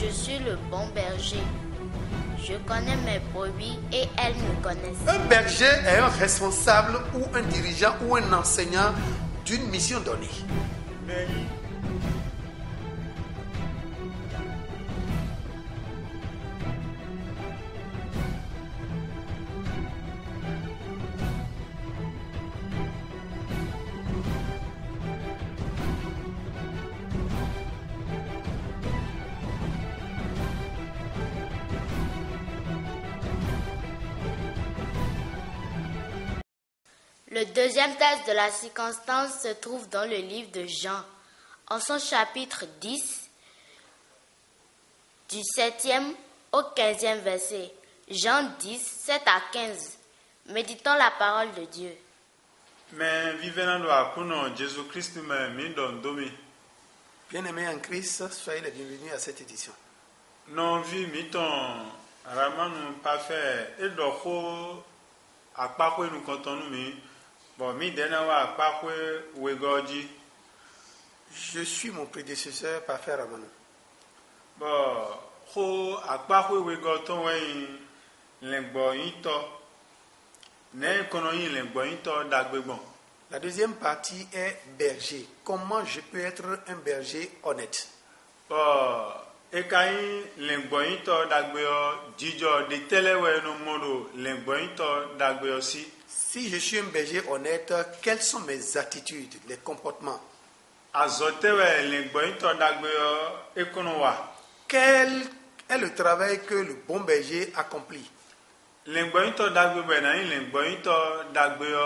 Je suis le bon berger. Je connais mes brebis et elles me connaissent. Un berger est un responsable ou un dirigeant ou un enseignant d'une mission donnée. Le deuxième test de la circonstance se trouve dans le livre de Jean, en son chapitre 10, du 7e au 15e verset. Jean 10, 7 à 15. Méditons la parole de Dieu. Mais vivant à Kuno, Jésus-Christ m'a mis dans domi. Bien-aimés en Christ, soyez les bienvenus à cette édition. Non, vie, miton, Ramanu, pas fait, et d'où à pas quoi nous comptons nous, bon, mi denawa à pas quoi, ouégoji. Je suis mon prédécesseur, Parfait Ramanou. Bon, ho, à pas quoi, ouégoton, ouais, l'engboyito. Ne konoyi l'engboyito d'agbébon. La deuxième partie est berger. Comment je peux être un berger honnête? Bon, ekayi l'engboyito d'agbéo, dijo, de telewe no modo, l'engboyito d'agbéo si. Si je suis un berger honnête, quelles sont mes attitudes, les comportements? Azotewe l'engboyito d'agbéo, ekonowa. Quel est le travail que le bon berger accomplit? L'engboyito d'agbéo na l'engboyito d'agbéo,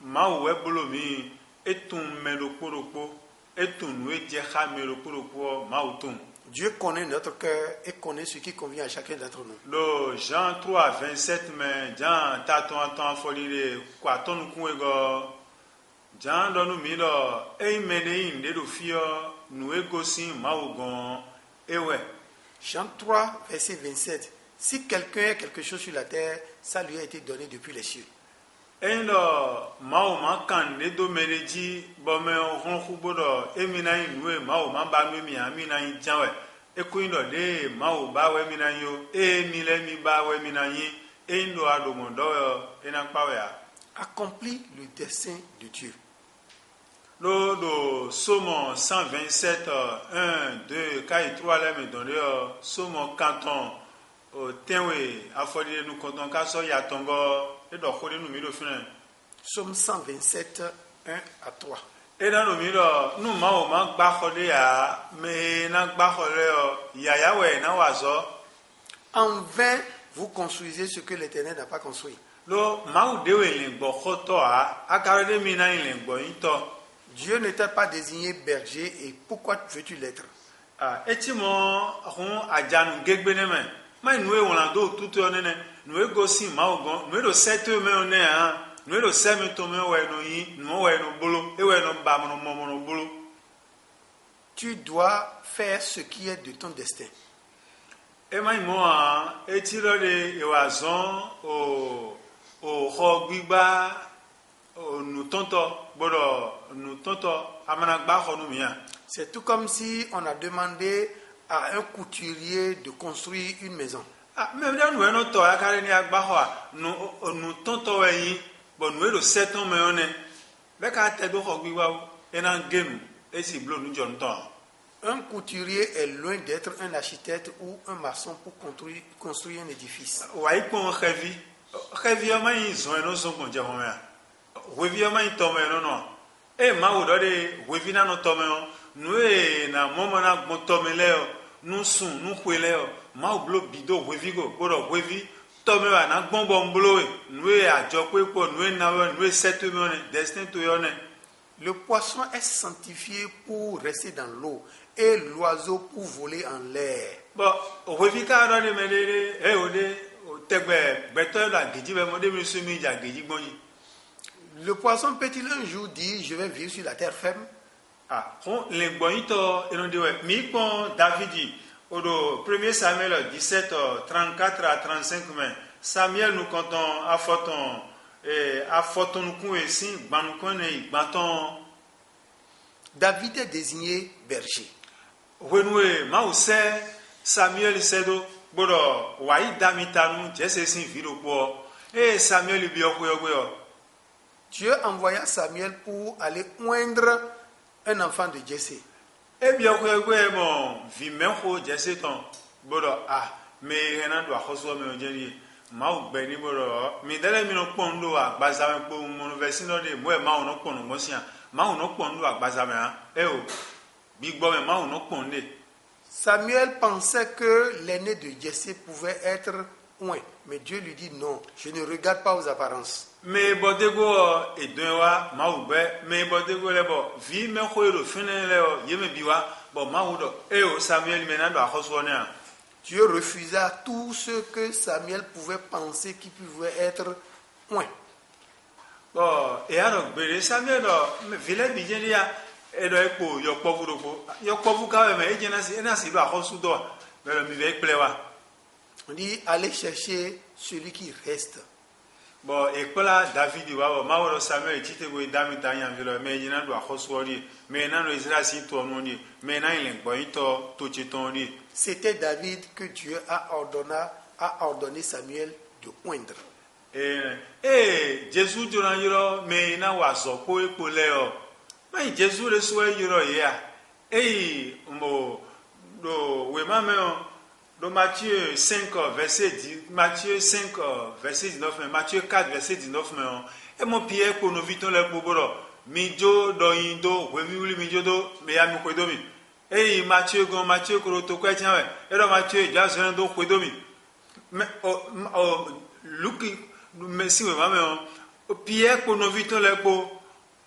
ma ouwe bolomi, etun melokoropo, etun we djecha melokoropo, ma outum. Dieu connaît notre cœur et connaît ce qui convient à chacun d'entre nous. Le Jean 3, 27, mais Jean taton attend folire, quoi ton kouego. Jean donne milo, et menein de l'ofio, nous égosin maougon, et ouais. Jean 3, verset 27. Si quelqu'un a quelque chose sur la terre, ça lui a été donné depuis les cieux. Et là, maouman kan de doméréji, bon, mais on ronkubodo, et minaï noué, maouman bamemi, aminaï tiawe. Et kouindo de maou bawe minayo, et milemi bawe minayi, et indo adomondo, et n'a pas Accomplit le dessein de Dieu. Le Sommon 127, 1, 2, 4, 3, là, me donne, Sommon canton, tenwe, affolé nous comptons qu'à so yatongo, et d'offrir nous mille fin. Somme 127, 1 à 3. Et dans le mille, nous m'avons manqué bachole ya, mais n'a bachole ya yawe na wazo. En vain, vous construisez ce que l'Éternel n'a pas construit. Le maou dewe lingbo koto a, akarade mina lingbo into. Dieu ne t'a pas désigné berger et pourquoi veux-tu l'être? Et tu m'as adjanu gegbeneme. Mais nous on do tout onene. Nous gosi maougon. Nous le 7 me on est hein. Nous le 7 me tome ouais no yi. Nous ouais no bolo. Et ouais no bam no momo no bolo. Tu dois faire ce qui est de ton destin. Et moi et tu le wazon au hogbiba nous tonto bolo nous tonto amanagba khonumia. C'est tout comme si on a demandé à un couturier de construire une maison. Même là, nous avons tout à carrer ni agba nous tonto yi bon nous le 7 ans mais on est mais quand tu dois hogbiba et nan genu et si blo nous jonton. Un couturier est loin d'être un architecte ou un maçon pour construire un édifice. Ouais, qu'on rêve mai zoeno zongo jamomea. Wevi mai tomeno no. E ma odore wevi na no tomeno. Nue na momo na gbotomeleo, nu sun, nu kweleo. Ma oblo bido wevi go, bodo wevi tomewa na gbonbo mblowe. Nue ajokwe po, nue nawe, nue setumone, destin to yone. Le poisson est sanctifié pour rester dans l'eau et l'oiseau pour voler en l'air. Bon, wevi ka do de medere, e ode tegbe beto la gidi be mo de mi sumi ja gidi gbonyi. Le poisson peut-il un jour dire je vais vivre sur la terre ferme? Les bonito et non de mi pon Davidi au 1 Samuel 17 34 à 35 mais Samuel nous comptons à photon nous connaissons ban connaît baton. David est désigné berger. Wenwe mause Samuel sedo bodo wai damitanu jese sin viro po Samuel biokwe. Dieu envoya Samuel pour aller oindre un enfant de Jessé. Biokwe mon vimenho jese ton bodo me renan do akoso me ojeri ma beni bodo mi dele mi no pondo agbaza me po mo versino de mo e ma no pondo mo sia ma no pondo agbaza me bigbo me ma no ponde. Samuel pensait que l'aîné de Jessé pouvait être oint, mais Dieu lui dit non, je ne regarde pas aux apparences. Me bodego edwa maube me bodego lebo vi me khoiro finele yeme biwa bo maudo Samuel menando akhosone. Dieu refusa tout ce que Samuel pouvait penser qui pouvait être oint. Bon, et alors bere Samuel me vile bijelia edo epo yokpovu ka me ejena si do akhosu do me mi ve plewa. On dit allez chercher celui qui reste. Bon, et là David wa mawro Samuel tite go dami tanya vilo me ejena do akhosu ori me na no Israel si to no ni me na ile gbo ito to chiton ri. C'était David que Dieu a ordonné Samuel de oindre. Jésus joran yiro me na wa so ko epo le o. Mais Jésus le soit yiro ya. Mo do we ma me do Matthieu 5 verset 10, Matthieu 5 verset 19, Matthieu 4 verset 19 me e mo pie ko no viton le po boro. Mi jo do indo we mi mi jo do me ya mi ko do mi. Matthieu ko to kwa tian we. Matthieu ja so do ko do mi. Me Luki merci we ma me pie ko no viton le po.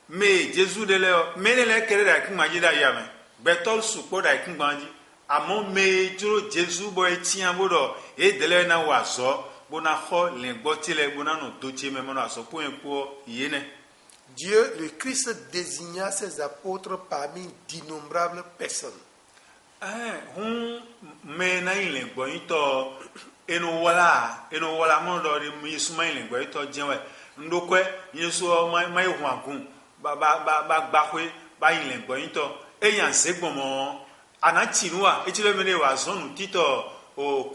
Mais Jésus de l'heure, mais les kere qui m'a dit d'ailleurs, betol support avec ngandi, amon me juro Jésus boy tien bodo et de l'heure na wazo, bona ho lengoti le bona no dotie me mona so pour un po yene. Dieu, le Christ désigna ses apôtres parmi d'innombrables personnes. Me na lengbo ito eno wala mo do mi suma lengbo ito jenwe ndokwe yesu mai hwagun ba gbahwe ba ile gbo yin to eyan segbon mo anachinuwa echile mene wa zonu tito o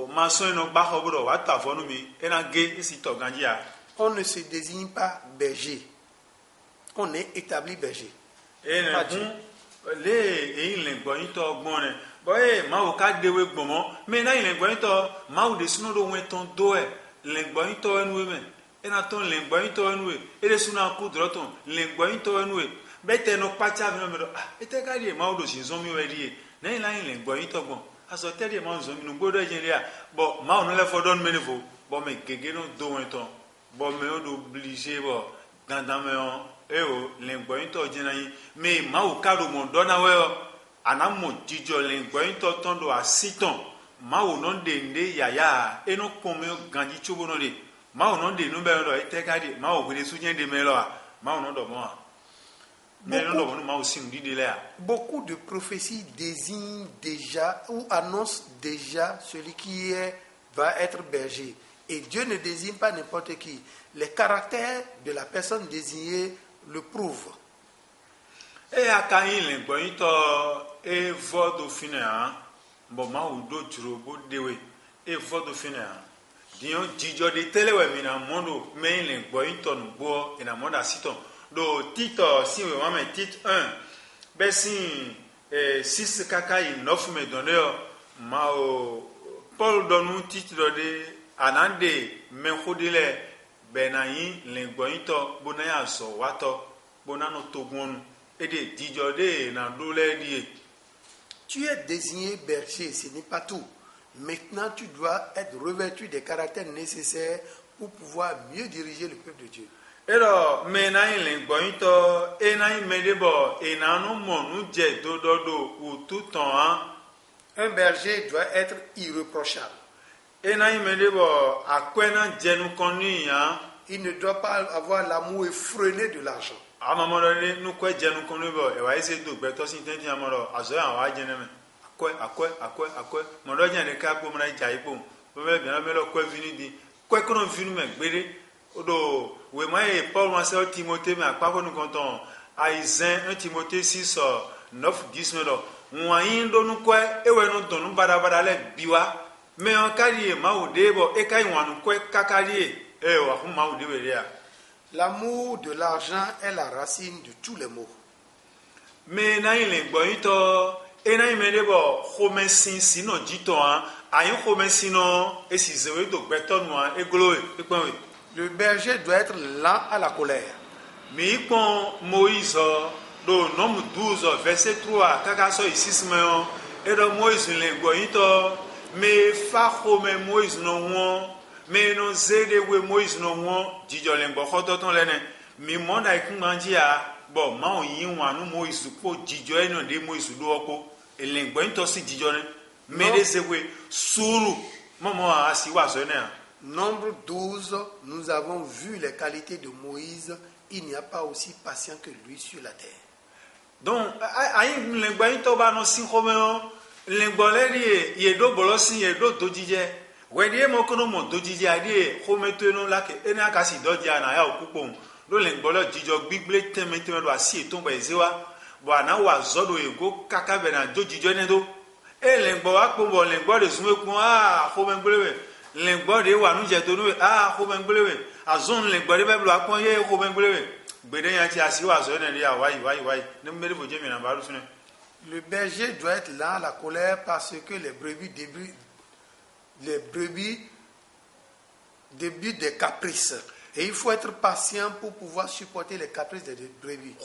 maso eno gbaho bro wa ta fonu mi ena ge isi to ganjia. On ne se désigne pas berger. On est établi berger. Le ile gbo yin to gbon re ma o ka dewe gbon mo me na ile gbo yin to ma o de sunu do wen ton do le gbo yin to enu me ena ton lengbo ito enwe ere suna ku droton lengbo ito enwe bete no pacha mi no ete ka ri ma odo sinzo mi we ri na ila lengbo ito gbon aso teri ma nzo mi no gbodo ejeria bo ma onu le fodon menefo bo me gege no do won ton bo me odo obligé bo dandan me on lengbo ito jina yin me ma o karo mo do na we ana mo jijo lengbo ito ton do asiton ma o no de nde yaya eno pome ganji chobo no de. Beaucoup de prophéties désignent déjà ou annoncent déjà celui qui va être berger. Et Dieu ne désigne pas n'importe qui. Les caractères de la personne désignée le prouvent. Et à quand il est vodo fina, bon ma ou d'autres robots dewe et vodo fina. Dion jijo de telewe mina mondo main le boyton bo ina monda siton do tito si we mame tit 1 besin 6 kaka 9 me donner ma o Paul donu titre de anande men khodile benayin le boyton bonaya so wato bonano togun et de jijo de na dole die. Tu es désigné berger, ce n'est pas tout. Maintenant, tu dois être revêtu des caractères nécessaires pour pouvoir mieux diriger le peuple de Dieu. Alors, maintenant, un berger doit être irréprochable. Il ne doit pas avoir l'amour effréné de l'argent. Mondo nya de ka po mna jai po be bien me lo ko vini di ko kono vini me gbere odo we mai Paul ma se Timothée me apa ko nu konton Aïsien 1 Timothée 6 9 10 me lo Wayin donu kwe ewe no donu bada le biwa. Me on kari ma o debo e kai wanu kwe kakari e wa hu ma o debo ya. L'amour de l'argent est la racine de tous les maux. Me na ile gbo ito e na ime debo khomesin sino jito an ayin khomesin no e si zewe do gbeto nu an e glo e pon we. Le berger doit être lent à la colère. Mi pon Moïse do nom 12 verset 3 kaka so isis me on e do Moïse le gbo ito me fa khome Moïse no won me no zede we Moïse no won jijo le gbo khoto ton lene mi mo na ikun manji a bo ma o yin wanu Moïse po jijo e no de Moïse do oko e le gbo ito si jijo ne me de sewe suru momo asi wa so ne. Nombre 12, nous avons vu les qualités de Moïse. Il n'y a pas aussi patient que lui sur la terre. Donc, aïe, le gbaïto ba no sin khomeo, le gboleri ye do bolosi ye do dojije. Wedie mo kono mo dojije adi khometo no la ke ena kasi dodia na ya okupon. Do le gbolo jijo gbigble temete do asi eton ba ezewa. Bo ana wa zodo ego kaka be na dojijo ne do. E le gbo wa po bo le gbo de sunwe kun khomengbewe. Le gbo de wa nu je to nu khomengbewe. Azon le gbo de be blo akon ye khomengbewe. Le berger doit être lent à la colère parce que les brebis débutent des caprices. Et il faut être patient pour pouvoir supporter les caprices des brebis.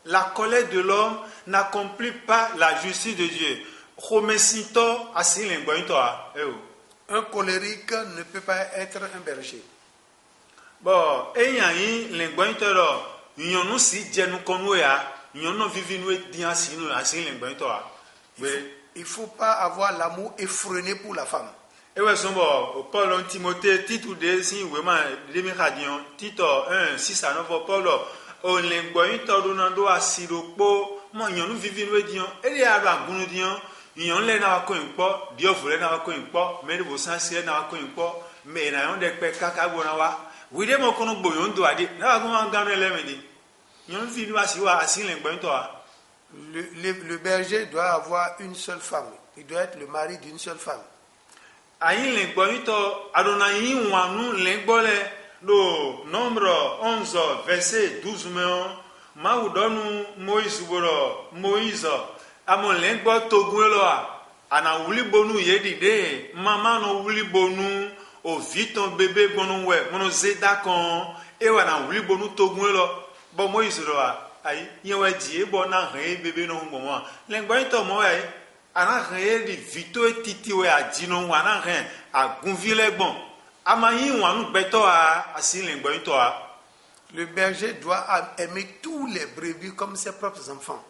La colère de l'homme n'accomplit pas la justice de Dieu. Un colérique ne peut pas être un berger. Bon, Il ne faut pas avoir l'amour effréné pour la femme. Paul en Timothée, titre 2, titre 1, 6 à 9, Paul. O lengbo ito do na do asiropo mo yan nu vivi nu edian eri ara agunu dian yan le na ko npo dio fure na ko npo me bo sanse na ko npo me na yon de pe kaka bo na wa wi de mo kono gbo yon do ade na ko ma ganu ele me di yan vivi wa asi lengbo ito a. Le berger doit avoir une seule femme. Il doit être le mari d'une seule femme. Ayin lengbo ito adona yin wanu lengbo le. Le nombre 11, verset 12, Maoudonu Moïse boro Moïse amon lengbo toguelo ana wuli bonu yedide mama no wuli bonu o viton bébé bonu we mono zeda kon e wana wuli bonu toguelo bo Moïse ro ai yewe die bo na re bébé no mo wa lengbo ito mo ai ana re di vito etiti we adino wana re agunvile gbon. Le berger doit aimer tous les brebis comme ses propres enfants.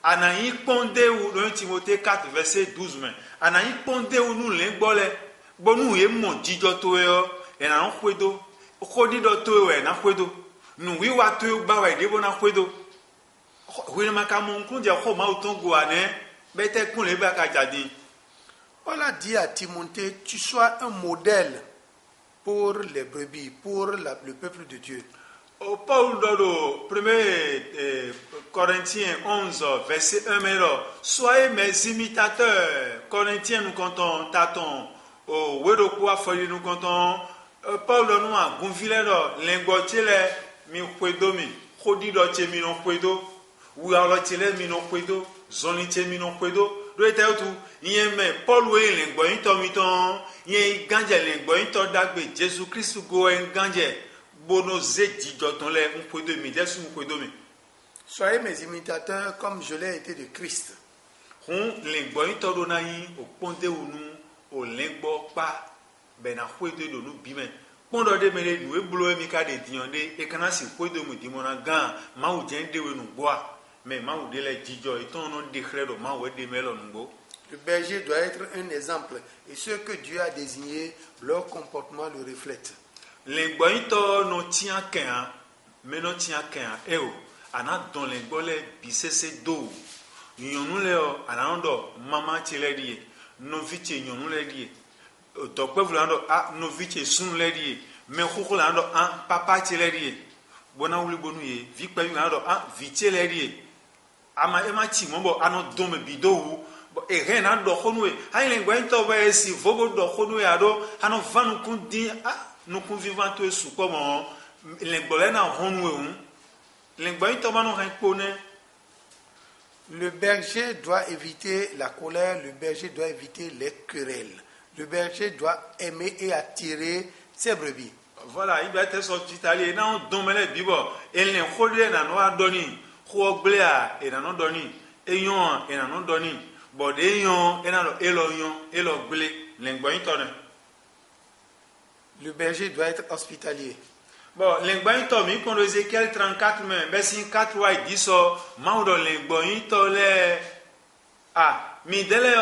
Anaï Pondé ou dans Timothée 4 verset 12 mais Anaï Pondé ou nous l'engbole bonu ye mon dijo toyo e na nkwedo okodi do toyo e na kwedo nu wi wa toyo ba wa de bona kwedo wi ma ka mon kun je ko ma utongo ane bete kun le ba ka jadi. On a dit à Timothée, tu sois un modèle pour les brebis, pour le peuple de Dieu. Au Paul Dodo, 1 Corinthiens 11, verset 1, soyez mes imitateurs. Corinthiens nous comptons, taton, au Wedokwa Foli nous comptons, Paul Dodo, Gonfilero, Lengotile, mi kwedomi, Kodi doche mi non kwedo, Oualotile mi non kwedo, Zonite mi non kwedo, doete otu, yeme, Paul we lengbo into miton, yen ganje lengbo into dagbe, Jésus Christ go en ganje. Soyez mes imitateurs comme je l'ai été de Christ. Pondo de mele nous blow mi ka de diande e kana si ko de mu di mona gan ma u jen de we nu boa mais ma u de le jijo e ton non décret do ma we de melo ngo. Le berger doit être un exemple et ce que Dieu a désigné, leur comportement le reflète. Lengbo ito no tia kan me no tia kan e o ana don lengbo le bisese do nyonu le o ana ndo mama chele die no viche nyonu le die to pe vulando a no viche sun le die me khokolando a papa chele die bona wuli bonu ye vi pe vulando a viche le die ama e ma chi mombo ano don me bidowu e rena do khonwe ha lengbo ito be si vogo do khonwe ado ano vanu kun di a nous vivons tous sous comment les bolena honwe les boyito manu renkone. Le berger doit éviter la colère, le berger doit éviter les querelles. Le berger doit aimer et attirer ses brebis. Voilà, il va être sorti italien na domele bibo el ne khode na no adoni khoglea e na no doni e yon e na no doni bode yon e na lo elo gle les boyito ne. Le berger doit être hospitalier. Bon, l'engboyito mi kondo Ézéchiel 34 mais verset 4 wa diso maudo l'engboyito le mi dele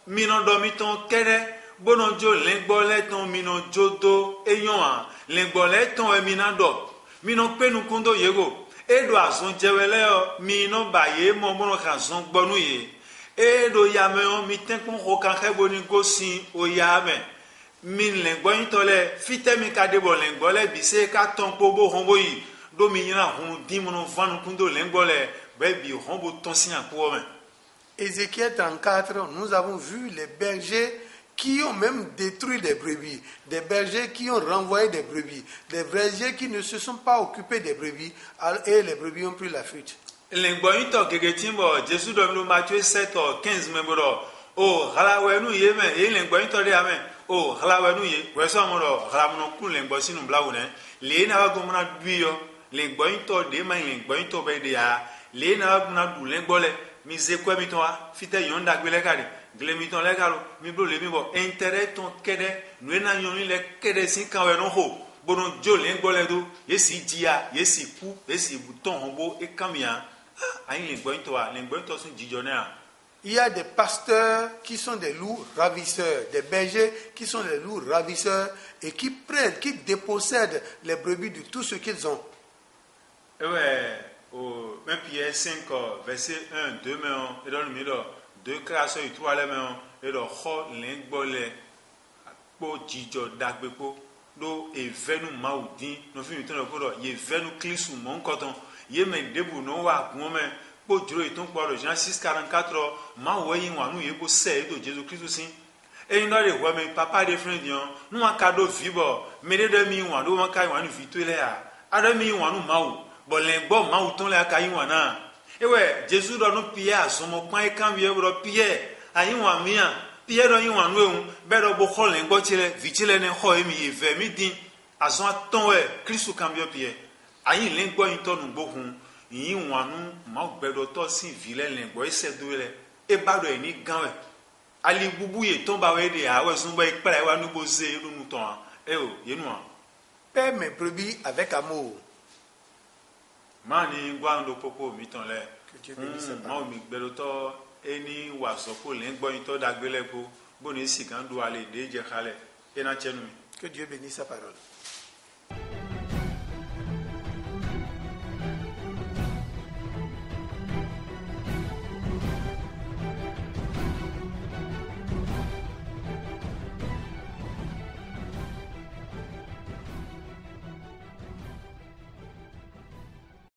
mi no do mi ton kere bono jo l'engbole ton mi no jodo eyon l'engbole ton e mi na do mi no penu kondo yego e do azon jewele mi no baye mo bono kan zon gbonu ye e do yame mi ten kon ho kan kheboni gosin o yame min lengboyin tole fite mi ka debo lengbole bise ka ton pobo homboyi do mi yina hun dimono vanu kundo lengbole bebi hombo tonsin akwo men. Ézéchiel 34, nous avons vu les bergers qui ont même détruit des brebis, des bergers qui ont renvoyé des brebis, des bergers qui ne se sont pas occupés des brebis et les brebis ont pris la fuite. Lengboyin to gegetimbo Jésus do Matthieu 7:15 membro o halawenu yeme e lengboyin to de amen. Oh, halawenu ye, weso amoro, halamuno kun lengbo sinu blawune, le na wagumuna duyo, lengbo into de ma lengbo into be de ya, le na wagumuna du lengbo le, mi zekwe mitonwa, fite yonda gwele kari, gle miton le karo, mi blo le mi bo, intérêt ton kede, nous na yoni le kede sin kanwe no ho, bono jo lengbo le do, yesi dia, yesi ku, yesi bouton hombo e kamia, ayin lengbo into sun jijone. Il y a des pasteurs qui sont des loups ravisseurs, des bergers qui sont des loups ravisseurs et qui prennent, qui dépossèdent les brebis de tout ce qu'ils ont. Ouais, au 1 Pierre 5, verset 1, 2, et dans le milieu, 2 créations et 3, et dans le lingbole, pour Dijo Dagbepo, do et venu maudit, nous finissons le cours, y est venu clissou mon coton, y est men debout, non, wa, gourmet. Po dro eton kwa Jean 6:44 ma woyin wanu yebo se do Jésus Christ sin e ino le wa me papa de friend yon nu akado vibo me de mi wan do man kai wanu vitole a ada mi wanu mawu bo lengbo mawu ton le akai wana e we Jésus do no pie asomo kwan e kan wie bro pie ayin wan mi a pie do yin wanu ehun be do bo kho lengbo chile vitile ne kho emi e ve mi din azon aton we Christ kan bio pie ayin lengbo yin to nu gbohun yin wanu ma gbedo to sin vile lengbo isedule e bado eni ganwe ali bubu ye ton ba we de awe sun ba ipra wa nu boze nu ton e o yenu a Paie mes brebis avec amour. Mani gwando popo mi ton le Que Dieu bénisse. ma mi gbedo to eni wa so ko lengbo yin to dagbele ko boni si kan do ale de je khale ena chenu mi. Que Dieu bénisse sa parole.